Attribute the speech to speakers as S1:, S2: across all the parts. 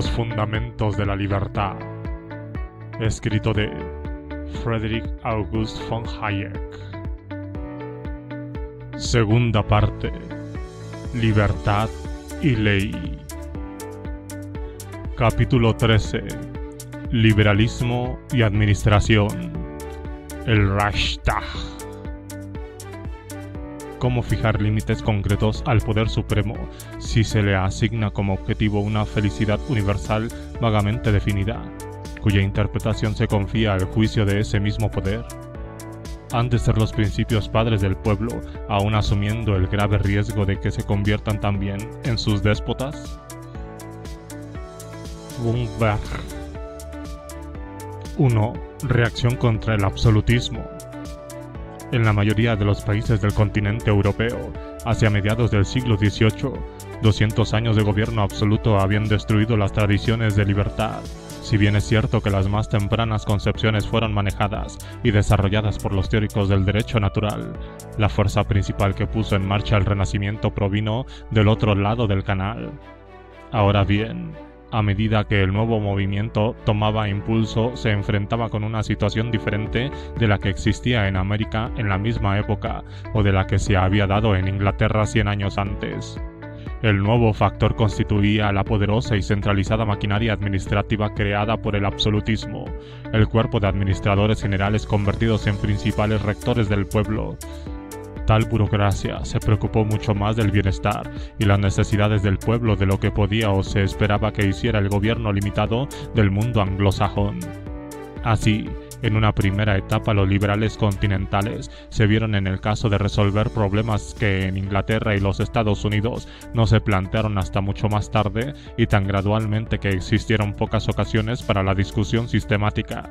S1: Los fundamentos de la libertad. Escrito de Friedrich August von Hayek. Segunda parte. Libertad y ley. Capítulo 13. Liberalismo y administración. El Reichstag. Cómo fijar límites concretos al poder supremo si se le asigna como objetivo una felicidad universal vagamente definida, cuya interpretación se confía al juicio de ese mismo poder. Han de ser los principios padres del pueblo, aun asumiendo el grave riesgo de que se conviertan también en sus déspotas. Bloomberg. 1. Reacción contra el absolutismo. En la mayoría de los países del continente europeo, hacia mediados del siglo XVIII, 200 años de gobierno absoluto habían destruido las tradiciones de libertad. Si bien es cierto que las más tempranas concepciones fueron manejadas y desarrolladas por los teóricos del derecho natural, la fuerza principal que puso en marcha el Renacimiento provino del otro lado del canal. Ahora bien, a medida que el nuevo movimiento tomaba impulso, se enfrentaba con una situación diferente de la que existía en América en la misma época o de la que se había dado en Inglaterra 100 años antes. El nuevo factor constituía la poderosa y centralizada maquinaria administrativa creada por el absolutismo, el cuerpo de administradores generales convertidos en principales rectores del pueblo. Tal burocracia se preocupó mucho más del bienestar y las necesidades del pueblo de lo que podía o se esperaba que hiciera el gobierno limitado del mundo anglosajón. Así, en una primera etapa los liberales continentales se vieron en el caso de resolver problemas que en Inglaterra y los Estados Unidos no se plantearon hasta mucho más tarde y tan gradualmente que existieron pocas ocasiones para la discusión sistemática.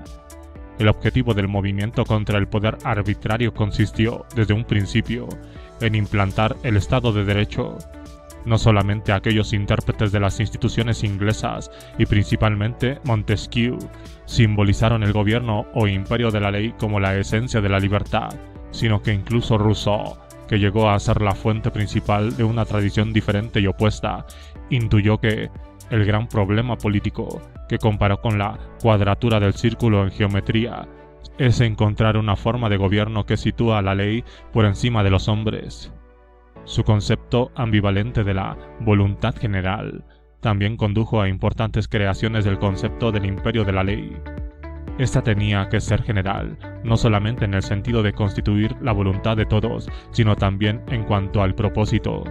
S1: El objetivo del movimiento contra el poder arbitrario consistió, desde un principio, en implantar el Estado de Derecho. No solamente aquellos intérpretes de las instituciones inglesas, y principalmente Montesquieu, simbolizaron el gobierno o imperio de la ley como la esencia de la libertad, sino que incluso Rousseau, que llegó a ser la fuente principal de una tradición diferente y opuesta, intuyó que el gran problema político, que comparó con la cuadratura del círculo en geometría, es encontrar una forma de gobierno que sitúa a la ley por encima de los hombres. Su concepto ambivalente de la voluntad general también condujo a importantes creaciones del concepto del imperio de la ley. Esta tenía que ser general, no solamente en el sentido de constituir la voluntad de todos, sino también en cuanto al propósito.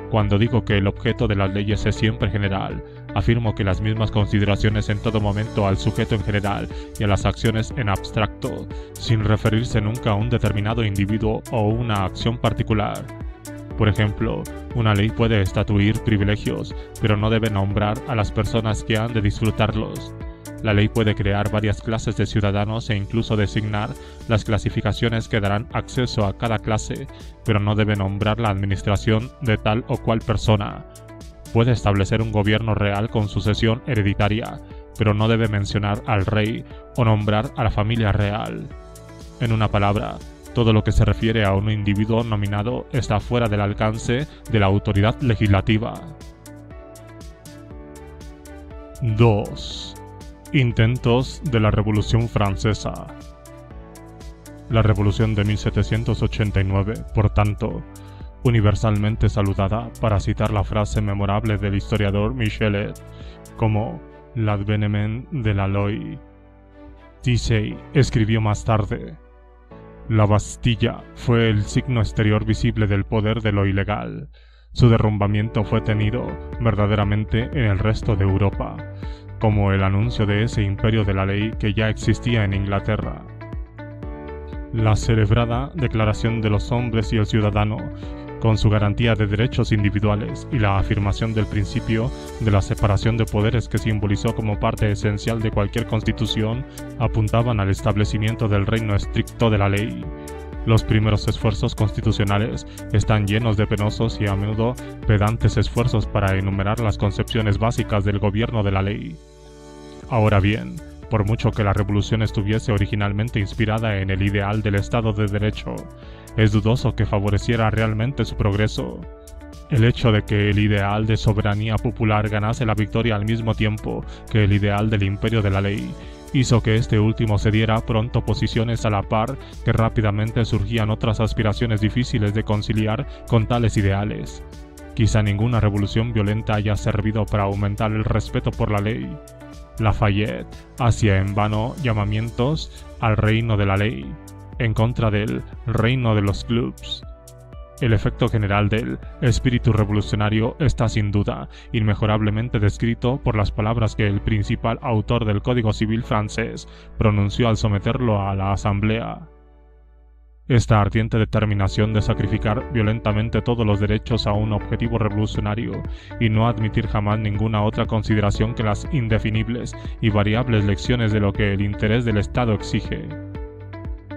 S1: Cuando digo que el objeto de las leyes es siempre general, afirmo que las mismas consideraciones en todo momento al sujeto en general y a las acciones en abstracto, sin referirse nunca a un determinado individuo o una acción particular. Por ejemplo, una ley puede estatuir privilegios, pero no debe nombrar a las personas que han de disfrutarlos. La ley puede crear varias clases de ciudadanos e incluso designar las clasificaciones que darán acceso a cada clase, pero no debe nombrar la administración de tal o cual persona. Puede establecer un gobierno real con sucesión hereditaria, pero no debe mencionar al rey o nombrar a la familia real. En una palabra, todo lo que se refiere a un individuo nominado está fuera del alcance de la autoridad legislativa. 2. Intentos de la Revolución Francesa. La Revolución de 1789, por tanto, universalmente saludada, para citar la frase memorable del historiador Michelet, como l'avènement de la loi. Dicey escribió más tarde: la Bastilla fue el signo exterior visible del poder de lo ilegal. Su derrumbamiento fue tenido verdaderamente en el resto de Europa, como el anuncio de ese imperio de la ley que ya existía en Inglaterra. La celebrada Declaración de los Hombres y el Ciudadano, con su garantía de derechos individuales y la afirmación del principio de la separación de poderes que simbolizó como parte esencial de cualquier constitución, apuntaban al establecimiento del reino estricto de la ley. Los primeros esfuerzos constitucionales están llenos de penosos y a menudo pedantes esfuerzos para enumerar las concepciones básicas del gobierno de la ley. Ahora bien, por mucho que la revolución estuviese originalmente inspirada en el ideal del Estado de Derecho, es dudoso que favoreciera realmente su progreso. El hecho de que el ideal de soberanía popular ganase la victoria al mismo tiempo que el ideal del imperio de la ley hizo que este último cediera pronto posiciones a la par que rápidamente surgían otras aspiraciones difíciles de conciliar con tales ideales. Quizá ninguna revolución violenta haya servido para aumentar el respeto por la ley. Lafayette hacía en vano llamamientos al reino de la ley, en contra del reino de los clubs. El efecto general del espíritu revolucionario está sin duda inmejorablemente descrito por las palabras que el principal autor del Código Civil francés pronunció al someterlo a la Asamblea. Esta ardiente determinación de sacrificar violentamente todos los derechos a un objetivo revolucionario y no admitir jamás ninguna otra consideración que las indefinibles y variables lecciones de lo que el interés del Estado exige.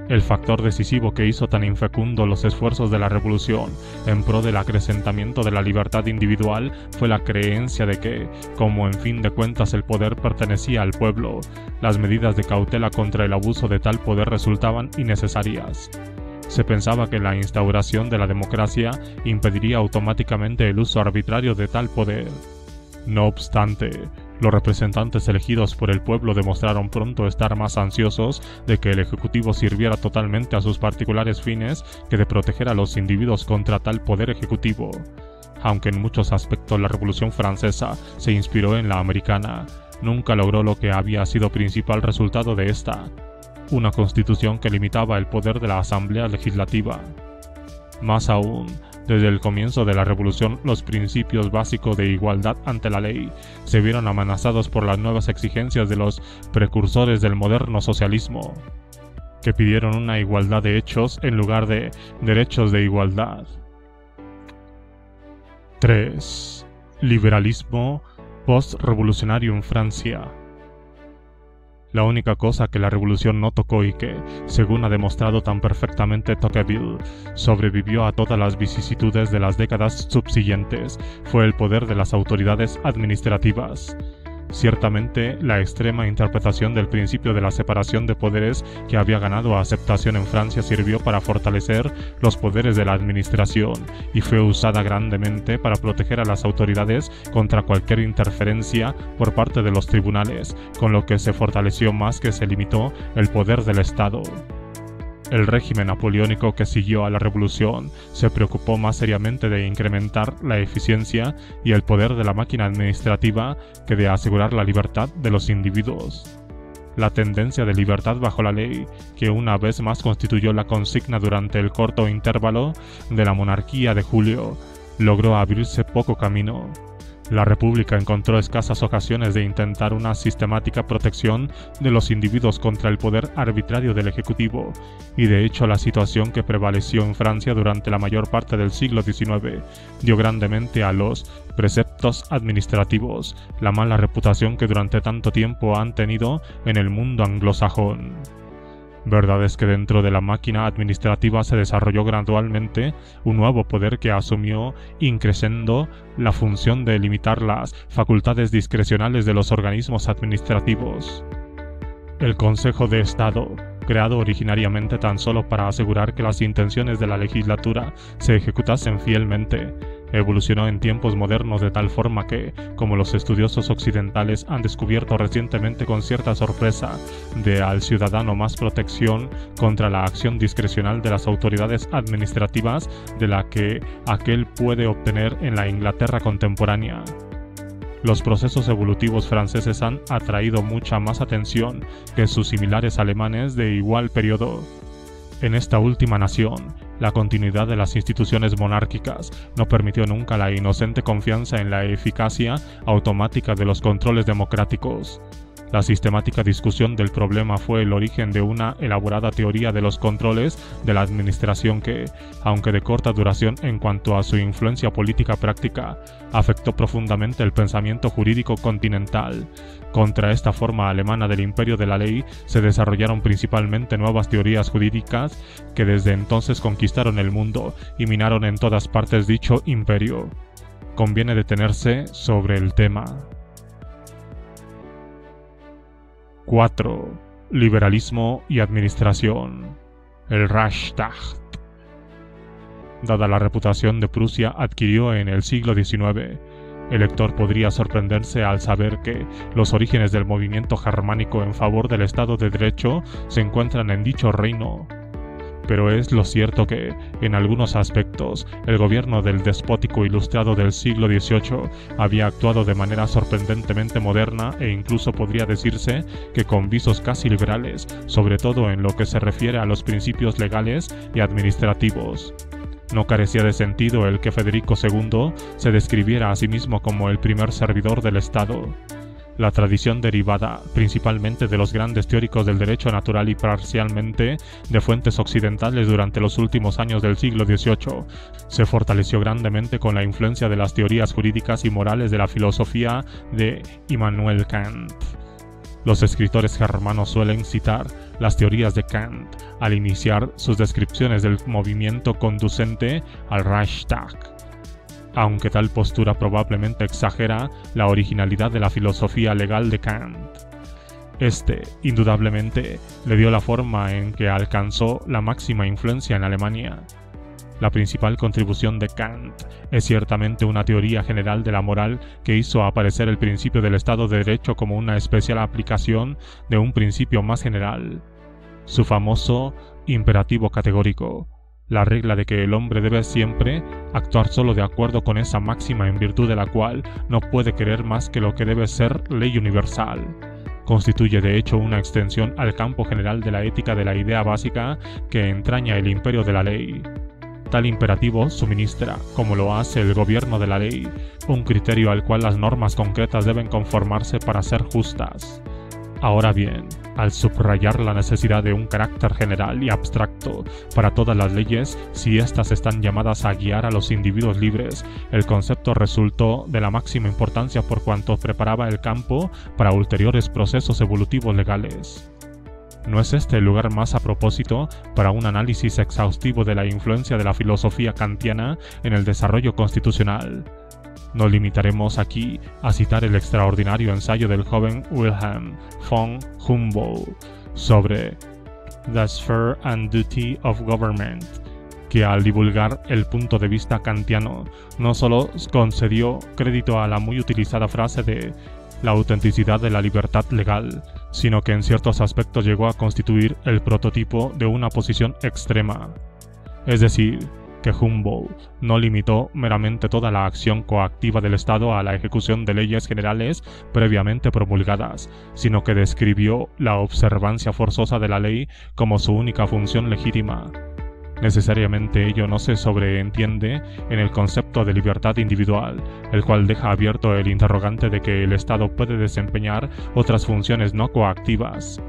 S1: El factor decisivo que hizo tan infecundo los esfuerzos de la revolución en pro del acrecentamiento de la libertad individual fue la creencia de que, como en fin de cuentas el poder pertenecía al pueblo, las medidas de cautela contra el abuso de tal poder resultaban innecesarias. Se pensaba que la instauración de la democracia impediría automáticamente el uso arbitrario de tal poder. No obstante, los representantes elegidos por el pueblo demostraron pronto estar más ansiosos de que el Ejecutivo sirviera totalmente a sus particulares fines que de proteger a los individuos contra tal poder ejecutivo. Aunque en muchos aspectos la Revolución Francesa se inspiró en la americana, nunca logró lo que había sido principal resultado de esta: una constitución que limitaba el poder de la Asamblea Legislativa. Más aún, desde el comienzo de la revolución, los principios básicos de igualdad ante la ley se vieron amenazados por las nuevas exigencias de los precursores del moderno socialismo, que pidieron una igualdad de hechos en lugar de derechos de igualdad. 3. Liberalismo post-revolucionario en Francia. La única cosa que la revolución no tocó y que, según ha demostrado tan perfectamente Tocqueville, sobrevivió a todas las vicisitudes de las décadas subsiguientes, fue el poder de las autoridades administrativas. Ciertamente, la extrema interpretación del principio de la separación de poderes que había ganado aceptación en Francia sirvió para fortalecer los poderes de la administración y fue usada grandemente para proteger a las autoridades contra cualquier interferencia por parte de los tribunales, con lo que se fortaleció más que se limitó el poder del Estado. El régimen napoleónico que siguió a la revolución se preocupó más seriamente de incrementar la eficiencia y el poder de la máquina administrativa que de asegurar la libertad de los individuos. La tendencia de libertad bajo la ley, que una vez más constituyó la consigna durante el corto intervalo de la monarquía de julio, logró abrirse poco camino. La República encontró escasas ocasiones de intentar una sistemática protección de los individuos contra el poder arbitrario del Ejecutivo, y de hecho la situación que prevaleció en Francia durante la mayor parte del siglo XIX dio grandemente a los preceptos administrativos la mala reputación que durante tanto tiempo han tenido en el mundo anglosajón. Verdad es que dentro de la máquina administrativa se desarrolló gradualmente un nuevo poder que asumió increscendo la función de limitar las facultades discrecionales de los organismos administrativos. El Consejo de Estado, creado originariamente tan solo para asegurar que las intenciones de la legislatura se ejecutasen fielmente, evolucionó en tiempos modernos de tal forma que, como los estudiosos occidentales han descubierto recientemente con cierta sorpresa, dé al ciudadano más protección contra la acción discrecional de las autoridades administrativas de la que aquel puede obtener en la Inglaterra contemporánea. Los procesos evolutivos franceses han atraído mucha más atención que sus similares alemanes de igual periodo. En esta última nación, la continuidad de las instituciones monárquicas no permitió nunca la inocente confianza en la eficacia automática de los controles democráticos. La sistemática discusión del problema fue el origen de una elaborada teoría de los controles de la administración que, aunque de corta duración en cuanto a su influencia política práctica, afectó profundamente el pensamiento jurídico continental. Contra esta forma alemana del imperio de la ley se desarrollaron principalmente nuevas teorías jurídicas que desde entonces conquistaron el mundo y minaron en todas partes dicho imperio. Conviene detenerse sobre el tema. 4. Liberalismo y administración. El Reichstag. dada la reputación de Prusia adquirió en el siglo XIX. El lector podría sorprenderse al saber que los orígenes del movimiento germánico en favor del Estado de Derecho se encuentran en dicho reino. Pero es lo cierto que, en algunos aspectos, el gobierno del despótico ilustrado del siglo XVIII había actuado de manera sorprendentemente moderna e incluso podría decirse que con visos casi liberales, sobre todo en lo que se refiere a los principios legales y administrativos. No carecía de sentido el que Federico II se describiera a sí mismo como el primer servidor del Estado. La tradición derivada principalmente de los grandes teóricos del derecho natural y parcialmente de fuentes occidentales durante los últimos años del siglo XVIII se fortaleció grandemente con la influencia de las teorías jurídicas y morales de la filosofía de Immanuel Kant. Los escritores germanos suelen citar las teorías de Kant al iniciar sus descripciones del movimiento conducente al Reichstag, aunque tal postura probablemente exagera la originalidad de la filosofía legal de Kant. Este, indudablemente, le dio la forma en que alcanzó la máxima influencia en Alemania. La principal contribución de Kant es ciertamente una teoría general de la moral que hizo aparecer el principio del Estado de Derecho como una especial aplicación de un principio más general. Su famoso imperativo categórico, la regla de que el hombre debe siempre actuar solo de acuerdo con esa máxima en virtud de la cual no puede querer más que lo que debe ser ley universal, constituye de hecho una extensión al campo general de la ética de la idea básica que entraña el imperio de la ley. Tal imperativo suministra, como lo hace el gobierno de la ley, un criterio al cual las normas concretas deben conformarse para ser justas. Ahora bien, al subrayar la necesidad de un carácter general y abstracto para todas las leyes, si éstas están llamadas a guiar a los individuos libres, el concepto resultó de la máxima importancia por cuanto preparaba el campo para ulteriores procesos evolutivos legales. ¿No es este el lugar más a propósito para un análisis exhaustivo de la influencia de la filosofía kantiana en el desarrollo constitucional? Nos limitaremos aquí a citar el extraordinario ensayo del joven Wilhelm von Humboldt sobre The Sphere and Duty of Government, que al divulgar el punto de vista kantiano no solo concedió crédito a la muy utilizada frase de la autenticidad de la libertad legal, sino que en ciertos aspectos llegó a constituir el prototipo de una posición extrema. Es decir, que Humboldt no limitó meramente toda la acción coactiva del Estado a la ejecución de leyes generales previamente promulgadas, sino que describió la observancia forzosa de la ley como su única función legítima. Necesariamente ello no se sobreentiende en el concepto de libertad individual, el cual deja abierto el interrogante de que el Estado puede desempeñar otras funciones no coactivas.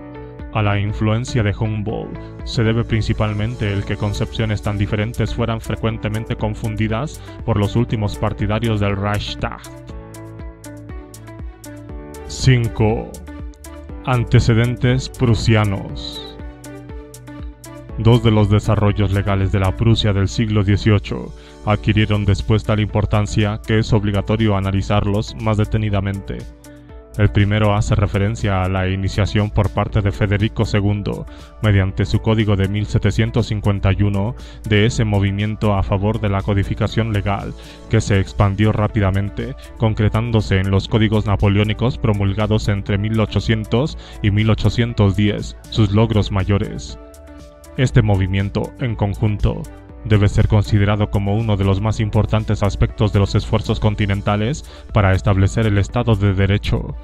S1: A la influencia de Humboldt se debe principalmente el que concepciones tan diferentes fueran frecuentemente confundidas por los últimos partidarios del Reichstag. 5. Antecedentes prusianos. Dos de los desarrollos legales de la Prusia del siglo XVIII adquirieron después tal importancia que es obligatorio analizarlos más detenidamente. El primero hace referencia a la iniciación por parte de Federico II, mediante su código de 1751, de ese movimiento a favor de la codificación legal, que se expandió rápidamente, concretándose en los códigos napoleónicos promulgados entre 1800 y 1810, sus logros mayores. Este movimiento, en conjunto, debe ser considerado como uno de los más importantes aspectos de los esfuerzos continentales para establecer el Estado de Derecho,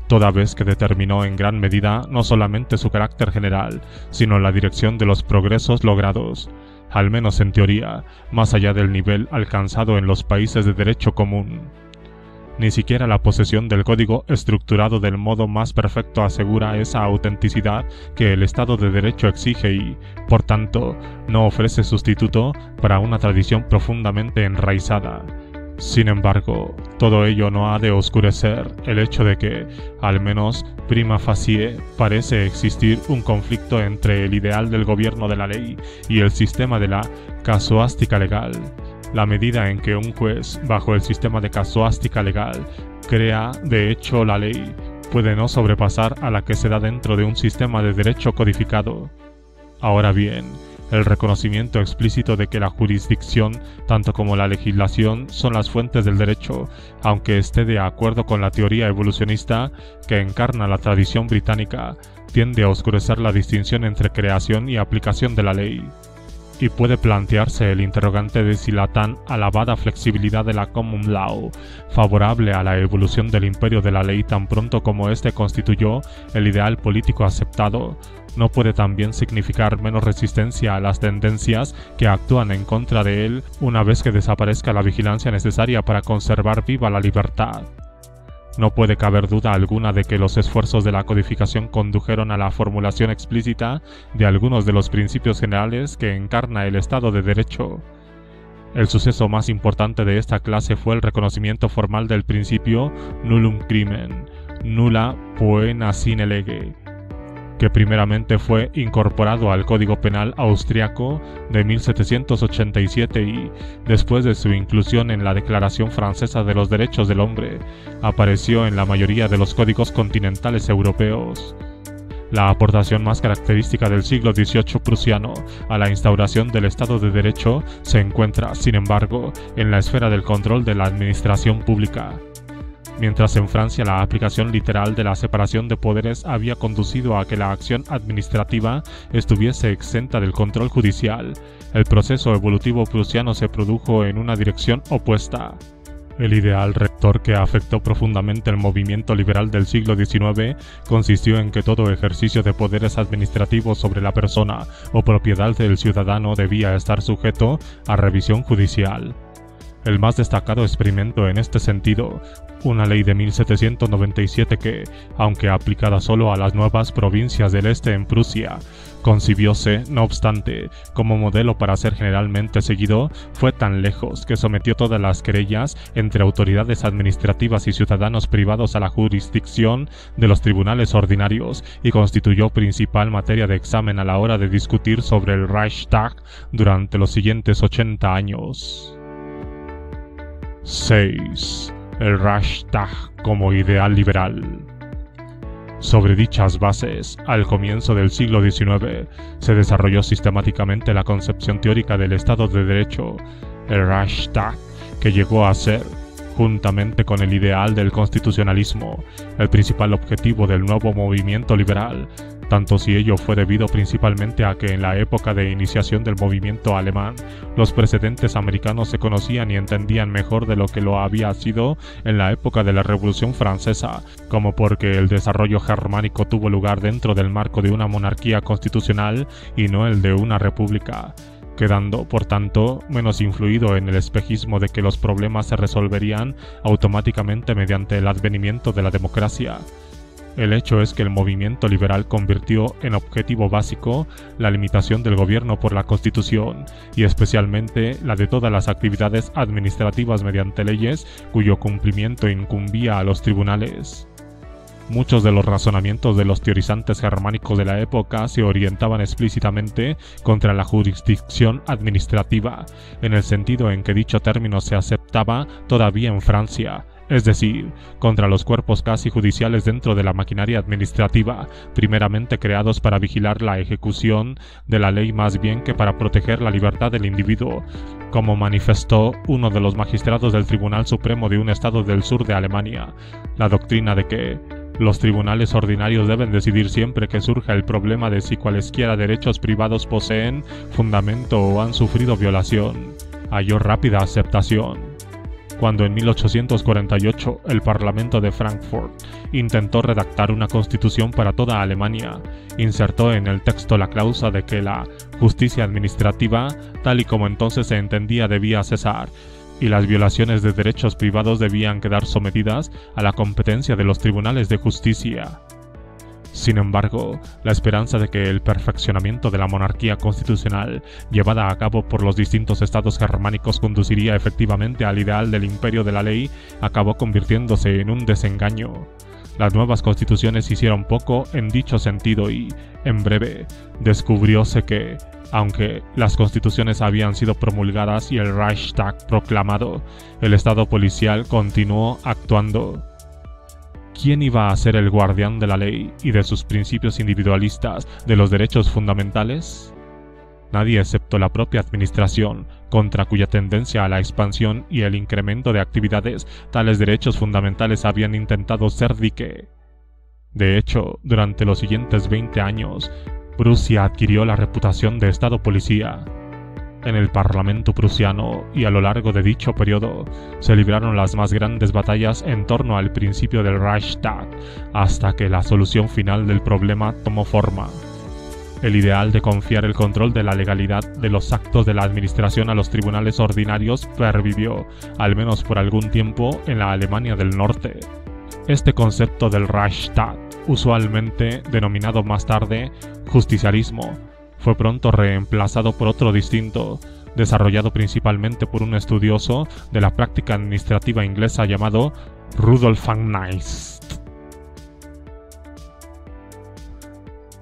S1: toda vez que determinó en gran medida no solamente su carácter general, sino la dirección de los progresos logrados, al menos en teoría, más allá del nivel alcanzado en los países de derecho común. Ni siquiera la posesión del código estructurado del modo más perfecto asegura esa autenticidad que el Estado de Derecho exige y, por tanto, no ofrece sustituto para una tradición profundamente enraizada. Sin embargo, todo ello no ha de oscurecer el hecho de que, al menos prima facie, parece existir un conflicto entre el ideal del gobierno de la ley y el sistema de la casuística legal. La medida en que un juez, bajo el sistema de casuística legal, crea de hecho la ley, puede no sobrepasar a la que se da dentro de un sistema de derecho codificado. Ahora bien, el reconocimiento explícito de que la jurisdicción, tanto como la legislación, son las fuentes del derecho, aunque esté de acuerdo con la teoría evolucionista que encarna la tradición británica, tiende a oscurecer la distinción entre creación y aplicación de la ley. Y puede plantearse el interrogante de si la tan alabada flexibilidad de la common law, favorable a la evolución del imperio de la ley tan pronto como éste constituyó el ideal político aceptado, no puede también significar menos resistencia a las tendencias que actúan en contra de él una vez que desaparezca la vigilancia necesaria para conservar viva la libertad. No puede caber duda alguna de que los esfuerzos de la codificación condujeron a la formulación explícita de algunos de los principios generales que encarna el Estado de Derecho. El suceso más importante de esta clase fue el reconocimiento formal del principio nullum crimen, nulla poena sine lege, que primeramente fue incorporado al Código Penal austriaco de 1787 y, después de su inclusión en la Declaración Francesa de los Derechos del Hombre, apareció en la mayoría de los códigos continentales europeos. La aportación más característica del siglo XVIII prusiano a la instauración del Estado de Derecho se encuentra, sin embargo, en la esfera del control de la administración pública. Mientras en Francia la aplicación literal de la separación de poderes había conducido a que la acción administrativa estuviese exenta del control judicial, el proceso evolutivo prusiano se produjo en una dirección opuesta. El ideal rector que afectó profundamente el movimiento liberal del siglo XIX consistió en que todo ejercicio de poderes administrativos sobre la persona o propiedad del ciudadano debía estar sujeto a revisión judicial. El más destacado experimento en este sentido, una ley de 1797 que, aunque aplicada solo a las nuevas provincias del este en Prusia, concibióse, no obstante, como modelo para ser generalmente seguido, fue tan lejos que sometió todas las querellas entre autoridades administrativas y ciudadanos privados a la jurisdicción de los tribunales ordinarios y constituyó principal materia de examen a la hora de discutir sobre el Reichstag durante los siguientes 80 años. 6. El Reichstag como ideal liberal. Sobre dichas bases, al comienzo del siglo XIX, se desarrolló sistemáticamente la concepción teórica del Estado de Derecho, el Reichstag, que llegó a ser, juntamente con el ideal del constitucionalismo, el principal objetivo del nuevo movimiento liberal, tanto si ello fue debido principalmente a que en la época de iniciación del movimiento alemán, los precedentes americanos se conocían y entendían mejor de lo que lo había sido en la época de la Revolución Francesa, como porque el desarrollo germánico tuvo lugar dentro del marco de una monarquía constitucional y no el de una república, quedando, por tanto, menos influido en el espejismo de que los problemas se resolverían automáticamente mediante el advenimiento de la democracia. El hecho es que el movimiento liberal convirtió en objetivo básico la limitación del gobierno por la Constitución, y especialmente la de todas las actividades administrativas mediante leyes cuyo cumplimiento incumbía a los tribunales. Muchos de los razonamientos de los teorizantes germánicos de la época se orientaban explícitamente contra la jurisdicción administrativa, en el sentido en que dicho término se aceptaba todavía en Francia, es decir, contra los cuerpos casi judiciales dentro de la maquinaria administrativa, primeramente creados para vigilar la ejecución de la ley más bien que para proteger la libertad del individuo, como manifestó uno de los magistrados del Tribunal Supremo de un estado del sur de Alemania, la doctrina de que los tribunales ordinarios deben decidir siempre que surja el problema de si cualesquiera derechos privados poseen fundamento o han sufrido violación, halló rápida aceptación. Cuando en 1848 el Parlamento de Frankfurt intentó redactar una constitución para toda Alemania, insertó en el texto la cláusula de que la justicia administrativa, tal y como entonces se entendía, debía cesar, y las violaciones de derechos privados debían quedar sometidas a la competencia de los tribunales de justicia. Sin embargo, la esperanza de que el perfeccionamiento de la monarquía constitucional llevada a cabo por los distintos estados germánicos conduciría efectivamente al ideal del imperio de la ley acabó convirtiéndose en un desengaño. Las nuevas constituciones hicieron poco en dicho sentido y, en breve, descubrióse que, aunque las constituciones habían sido promulgadas y el Reichstag proclamado, el estado policial continuó actuando. ¿Quién iba a ser el guardián de la ley y de sus principios individualistas de los derechos fundamentales? nadie excepto la propia administración, contra cuya tendencia a la expansión y el incremento de actividades tales derechos fundamentales habían intentado ser dique. De hecho, durante los siguientes 20 años, Prusia adquirió la reputación de Estado policía. En el Parlamento prusiano y a lo largo de dicho periodo se libraron las más grandes batallas en torno al principio del Reichstag, hasta que la solución final del problema tomó forma. El ideal de confiar el control de la legalidad de los actos de la administración a los tribunales ordinarios pervivió, al menos por algún tiempo, en la Alemania del Norte. Este concepto del Reichstag, usualmente denominado más tarde justicialismo, fue pronto reemplazado por otro distinto, desarrollado principalmente por un estudioso de la práctica administrativa inglesa llamado Rudolf van Neist.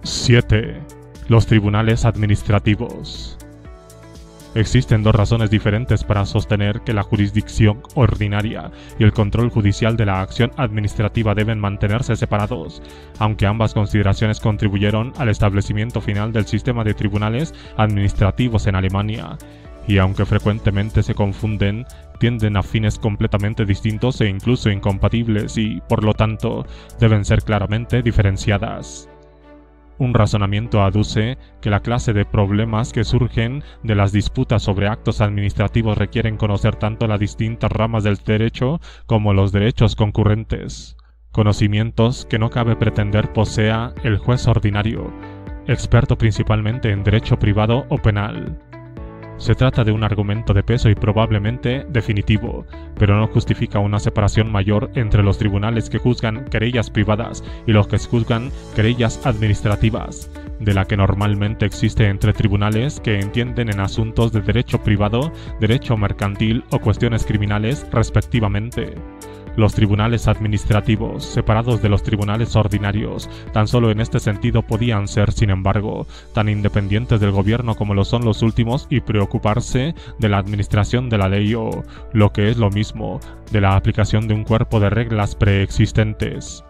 S1: 7. Los tribunales administrativos. Existen dos razones diferentes para sostener que la jurisdicción ordinaria y el control judicial de la acción administrativa deben mantenerse separados, aunque ambas consideraciones contribuyeron al establecimiento final del sistema de tribunales administrativos en Alemania, y aunque frecuentemente se confunden, tienden a fines completamente distintos e incluso incompatibles y, por lo tanto, deben ser claramente diferenciadas. Un razonamiento aduce que la clase de problemas que surgen de las disputas sobre actos administrativos requieren conocer tanto las distintas ramas del derecho como los derechos concurrentes, conocimientos que no cabe pretender posea el juez ordinario, experto principalmente en derecho privado o penal. Se trata de un argumento de peso y probablemente definitivo, pero no justifica una separación mayor entre los tribunales que juzgan querellas privadas y los que juzgan querellas administrativas, de la que normalmente existe entre tribunales que entienden en asuntos de derecho privado, derecho mercantil o cuestiones criminales, respectivamente. Los tribunales administrativos, separados de los tribunales ordinarios, tan solo en este sentido podían ser, sin embargo, tan independientes del gobierno como lo son los últimos y preocuparse de la administración de la ley o, lo que es lo mismo, de la aplicación de un cuerpo de reglas preexistentes.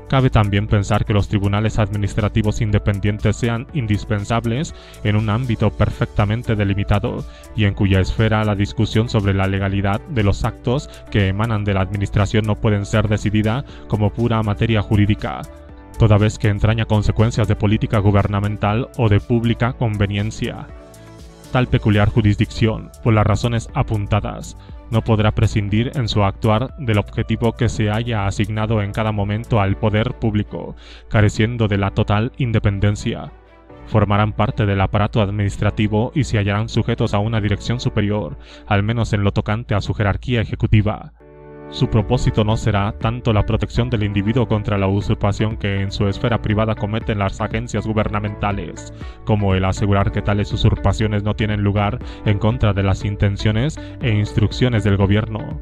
S1: Cabe también pensar que los tribunales administrativos independientes sean indispensables en un ámbito perfectamente delimitado y en cuya esfera la discusión sobre la legalidad de los actos que emanan de la administración no pueden ser decidida como pura materia jurídica, toda vez que entraña consecuencias de política gubernamental o de pública conveniencia. Tal peculiar jurisdicción, por las razones apuntadas, no podrá prescindir en su actuar del objetivo que se haya asignado en cada momento al poder público, careciendo de la total independencia. Formarán parte del aparato administrativo y se hallarán sujetos a una dirección superior, al menos en lo tocante a su jerarquía ejecutiva. Su propósito no será tanto la protección del individuo contra la usurpación que en su esfera privada cometen las agencias gubernamentales, como el asegurar que tales usurpaciones no tienen lugar en contra de las intenciones e instrucciones del gobierno.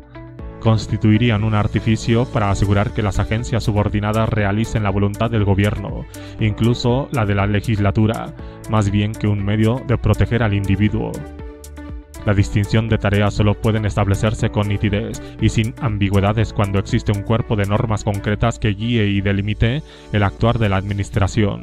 S1: Constituirían un artificio para asegurar que las agencias subordinadas realicen la voluntad del gobierno, incluso la de la legislatura, más bien que un medio de proteger al individuo. La distinción de tareas solo pueden establecerse con nitidez y sin ambigüedades cuando existe un cuerpo de normas concretas que guíe y delimite el actuar de la administración.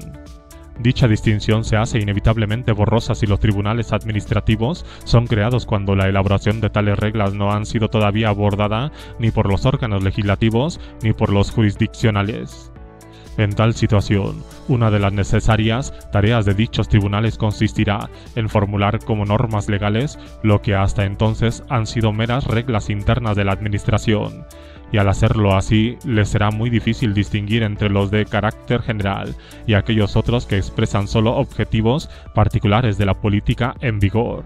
S1: Dicha distinción se hace inevitablemente borrosa si los tribunales administrativos son creados cuando la elaboración de tales reglas no han sido todavía abordada ni por los órganos legislativos ni por los jurisdiccionales. En tal situación, una de las necesarias tareas de dichos tribunales consistirá en formular como normas legales lo que hasta entonces han sido meras reglas internas de la administración, y al hacerlo así les será muy difícil distinguir entre los de carácter general y aquellos otros que expresan solo objetivos particulares de la política en vigor.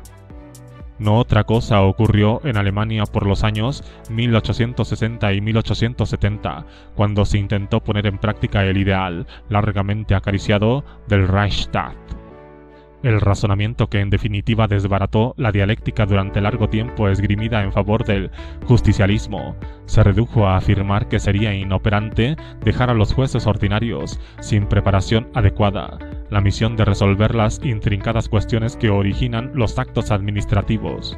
S1: No otra cosa ocurrió en Alemania por los años 1860 y 1870, cuando se intentó poner en práctica el ideal, largamente acariciado, del Reichstag. El razonamiento que en definitiva desbarató la dialéctica durante largo tiempo esgrimida en favor del justicialismo se redujo a afirmar que sería inoperante dejar a los jueces ordinarios, sin preparación adecuada, la misión de resolver las intrincadas cuestiones que originan los actos administrativos.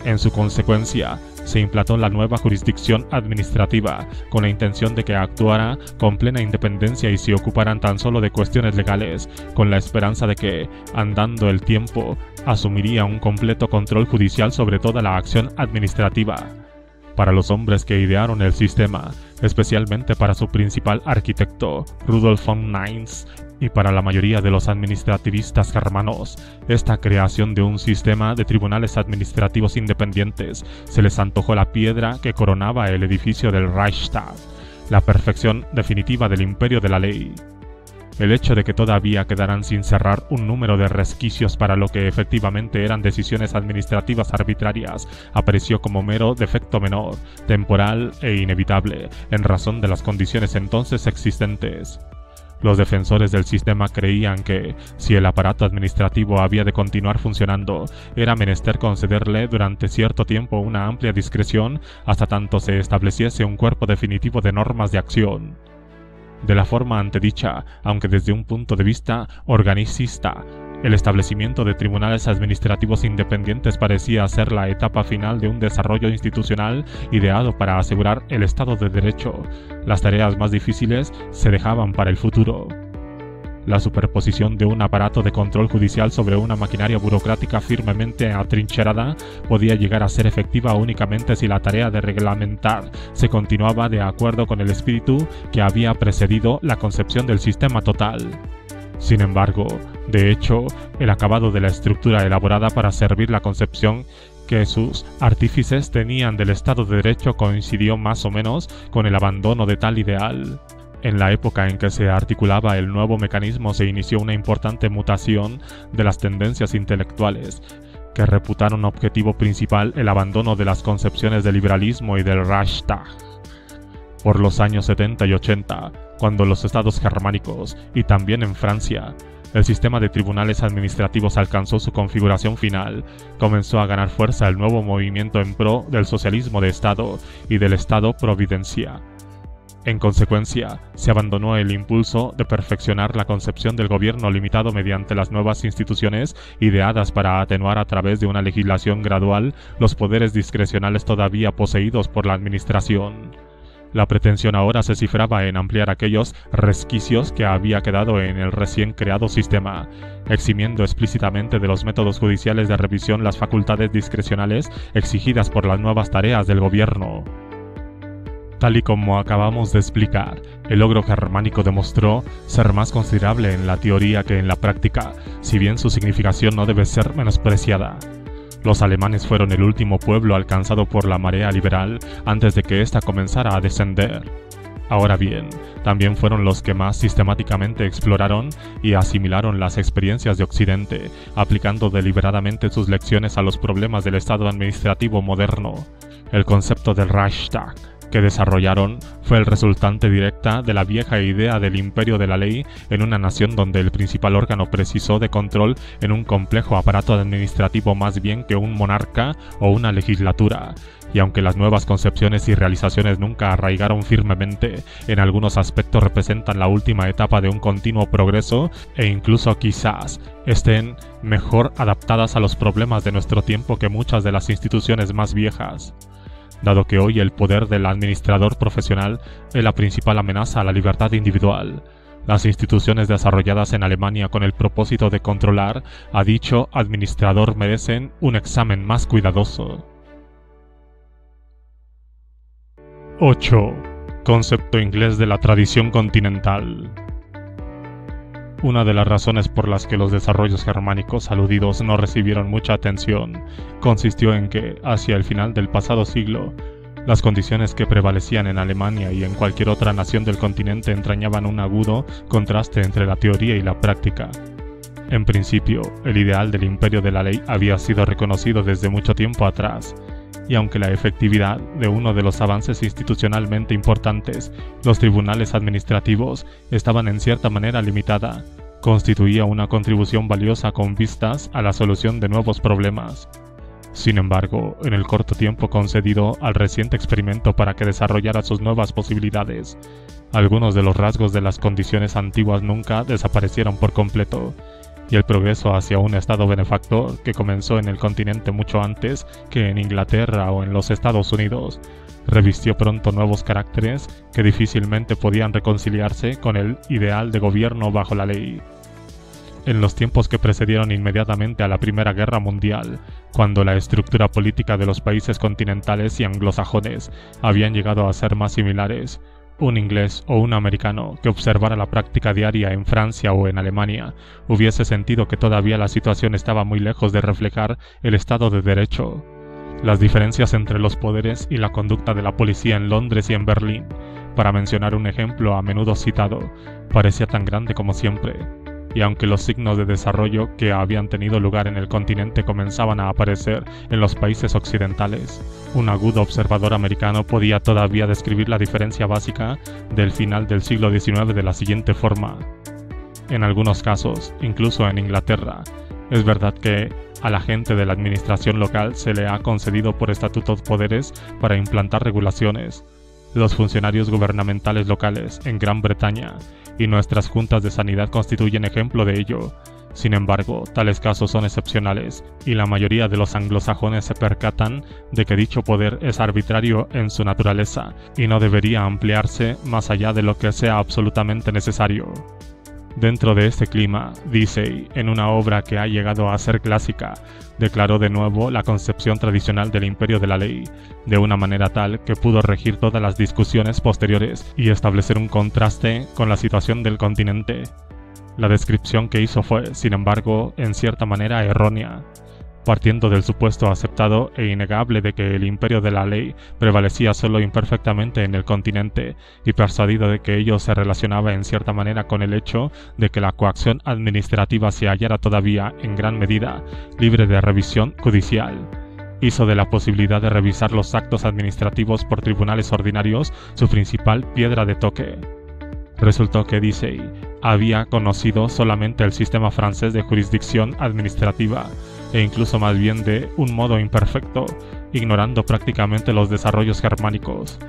S1: En su consecuencia, se implantó la nueva jurisdicción administrativa, con la intención de que actuara con plena independencia y se ocuparan tan solo de cuestiones legales, con la esperanza de que, andando el tiempo, asumiría un completo control judicial sobre toda la acción administrativa. Para los hombres que idearon el sistema, especialmente para su principal arquitecto, Rudolf von Mainz, y para la mayoría de los administrativistas germanos, esta creación de un sistema de tribunales administrativos independientes se les antojó la piedra que coronaba el edificio del Reichstag, la perfección definitiva del imperio de la ley. El hecho de que todavía quedaran sin cerrar un número de resquicios para lo que efectivamente eran decisiones administrativas arbitrarias apareció como mero defecto menor, temporal e inevitable, en razón de las condiciones entonces existentes. Los defensores del sistema creían que, si el aparato administrativo había de continuar funcionando, era menester concederle durante cierto tiempo una amplia discreción hasta tanto se estableciese un cuerpo definitivo de normas de acción. De la forma antedicha, aunque desde un punto de vista organicista, el establecimiento de tribunales administrativos independientes parecía ser la etapa final de un desarrollo institucional ideado para asegurar el Estado de Derecho. Las tareas más difíciles se dejaban para el futuro. La superposición de un aparato de control judicial sobre una maquinaria burocrática firmemente atrincherada podía llegar a ser efectiva únicamente si la tarea de reglamentar se continuaba de acuerdo con el espíritu que había precedido la concepción del sistema total. Sin embargo, de hecho, el acabado de la estructura elaborada para servir la concepción que sus artífices tenían del Estado de Derecho coincidió más o menos con el abandono de tal ideal. En la época en que se articulaba el nuevo mecanismo se inició una importante mutación de las tendencias intelectuales, que reputaron objetivo principal el abandono de las concepciones del liberalismo y del Reichstag. Por los años 70 y 80, cuando los estados germánicos, y también en Francia, el sistema de tribunales administrativos alcanzó su configuración final, comenzó a ganar fuerza el nuevo movimiento en pro del socialismo de Estado y del Estado-providencia. En consecuencia, se abandonó el impulso de perfeccionar la concepción del gobierno limitado mediante las nuevas instituciones ideadas para atenuar a través de una legislación gradual los poderes discrecionales todavía poseídos por la administración. La pretensión ahora se cifraba en ampliar aquellos resquicios que había quedado en el recién creado sistema, eximiendo explícitamente de los métodos judiciales de revisión las facultades discrecionales exigidas por las nuevas tareas del gobierno. Tal y como acabamos de explicar, el logro germánico demostró ser más considerable en la teoría que en la práctica, si bien su significación no debe ser menospreciada. Los alemanes fueron el último pueblo alcanzado por la marea liberal antes de que ésta comenzara a descender. Ahora bien, también fueron los que más sistemáticamente exploraron y asimilaron las experiencias de Occidente, aplicando deliberadamente sus lecciones a los problemas del Estado administrativo moderno. El concepto del Reichstag que desarrollaron fue el resultante directa de la vieja idea del imperio de la ley en una nación donde el principal órgano preciso de control en un complejo aparato administrativo más bien que un monarca o una legislatura. Y aunque las nuevas concepciones y realizaciones nunca arraigaron firmemente, en algunos aspectos representan la última etapa de un continuo progreso e incluso quizás estén mejor adaptadas a los problemas de nuestro tiempo que muchas de las instituciones más viejas. Dado que hoy el poder del administrador profesional es la principal amenaza a la libertad individual, las instituciones desarrolladas en Alemania con el propósito de controlar a dicho administrador merecen un examen más cuidadoso. 8. Concepto inglés de la tradición continental. Una de las razones por las que los desarrollos germánicos aludidos no recibieron mucha atención consistió en que, hacia el final del pasado siglo, las condiciones que prevalecían en Alemania y en cualquier otra nación del continente entrañaban un agudo contraste entre la teoría y la práctica. En principio, el ideal del imperio de la ley había sido reconocido desde mucho tiempo atrás, y aunque la efectividad de uno de los avances institucionalmente importantes, los tribunales administrativos, estaban en cierta manera limitada, constituía una contribución valiosa con vistas a la solución de nuevos problemas. Sin embargo, en el corto tiempo concedido al reciente experimento para que desarrollara sus nuevas posibilidades, algunos de los rasgos de las condiciones antiguas nunca desaparecieron por completo, y el progreso hacia un Estado benefactor que comenzó en el continente mucho antes que en Inglaterra o en los Estados Unidos, revistió pronto nuevos caracteres que difícilmente podían reconciliarse con el ideal de gobierno bajo la ley. En los tiempos que precedieron inmediatamente a la Primera Guerra Mundial, cuando la estructura política de los países continentales y anglosajones habían llegado a ser más similares, un inglés o un americano que observara la práctica diaria en Francia o en Alemania hubiese sentido que todavía la situación estaba muy lejos de reflejar el Estado de Derecho. Las diferencias entre los poderes y la conducta de la policía en Londres y en Berlín, para mencionar un ejemplo a menudo citado, parecía tan grande como siempre. Y aunque los signos de desarrollo que habían tenido lugar en el continente comenzaban a aparecer en los países occidentales, un agudo observador americano podía todavía describir la diferencia básica del final del siglo XIX de la siguiente forma. En algunos casos, incluso en Inglaterra, es verdad que a la gente de la administración local se le ha concedido por estatuto poderes para implantar regulaciones. Los funcionarios gubernamentales locales en Gran Bretaña y nuestras juntas de sanidad constituyen ejemplo de ello. Sin embargo, tales casos son excepcionales, y la mayoría de los anglosajones se percatan de que dicho poder es arbitrario en su naturaleza y no debería ampliarse más allá de lo que sea absolutamente necesario. Dentro de este clima, Deasy, en una obra que ha llegado a ser clásica, declaró de nuevo la concepción tradicional del imperio de la ley, de una manera tal que pudo regir todas las discusiones posteriores y establecer un contraste con la situación del continente. La descripción que hizo fue, sin embargo, en cierta manera errónea. Partiendo del supuesto aceptado e innegable de que el imperio de la ley prevalecía solo imperfectamente en el continente, y persuadido de que ello se relacionaba en cierta manera con el hecho de que la coacción administrativa se hallara todavía, en gran medida, libre de revisión judicial, hizo de la posibilidad de revisar los actos administrativos por tribunales ordinarios su principal piedra de toque. Resultó que Deasy había conocido solamente el sistema francés de jurisdicción administrativa, e incluso más bien de un modo imperfecto, ignorando prácticamente los desarrollos germánicos.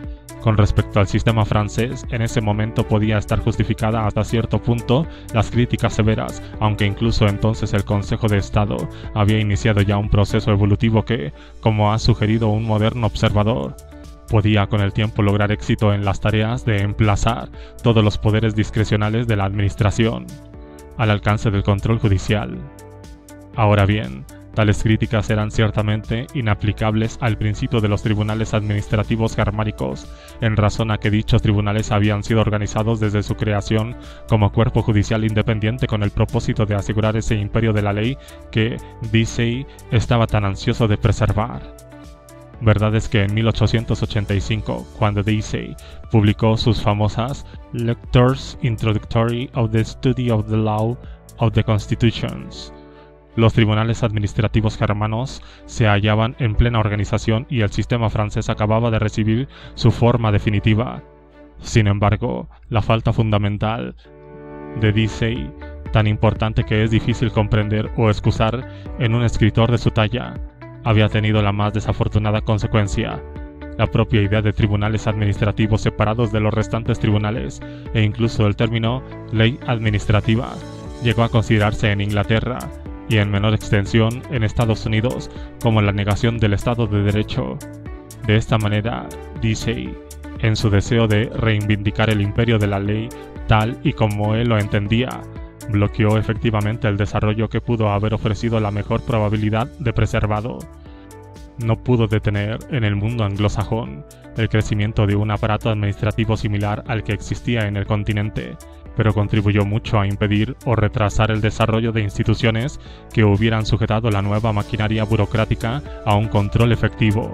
S1: Con respecto al sistema francés, en ese momento podía estar justificada hasta cierto punto las críticas severas, aunque incluso entonces el Consejo de Estado había iniciado ya un proceso evolutivo que, como ha sugerido un moderno observador, podía con el tiempo lograr éxito en las tareas de emplazar todos los poderes discrecionales de la administración al alcance del control judicial. Ahora bien, tales críticas eran ciertamente inaplicables al principio de los tribunales administrativos germánicos, en razón a que dichos tribunales habían sido organizados desde su creación como cuerpo judicial independiente con el propósito de asegurar ese imperio de la ley que Deasy estaba tan ansioso de preservar. Verdad es que en 1885, cuando Deasy publicó sus famosas Lectures Introductory of the Study of the Law of the Constitutions, los tribunales administrativos germanos se hallaban en plena organización y el sistema francés acababa de recibir su forma definitiva. Sin embargo, la falta fundamental de Deasy, tan importante que es difícil comprender o excusar en un escritor de su talla, había tenido la más desafortunada consecuencia: la propia idea de tribunales administrativos separados de los restantes tribunales, e incluso el término ley administrativa llegó a considerarse en Inglaterra y en menor extensión en Estados Unidos como la negación del Estado de Derecho. De esta manera, Deasy, en su deseo de reivindicar el imperio de la ley tal y como él lo entendía, bloqueó efectivamente el desarrollo que pudo haber ofrecido la mejor probabilidad de preservado. No pudo detener en el mundo anglosajón el crecimiento de un aparato administrativo similar al que existía en el continente, pero contribuyó mucho a impedir o retrasar el desarrollo de instituciones que hubieran sujetado la nueva maquinaria burocrática a un control efectivo.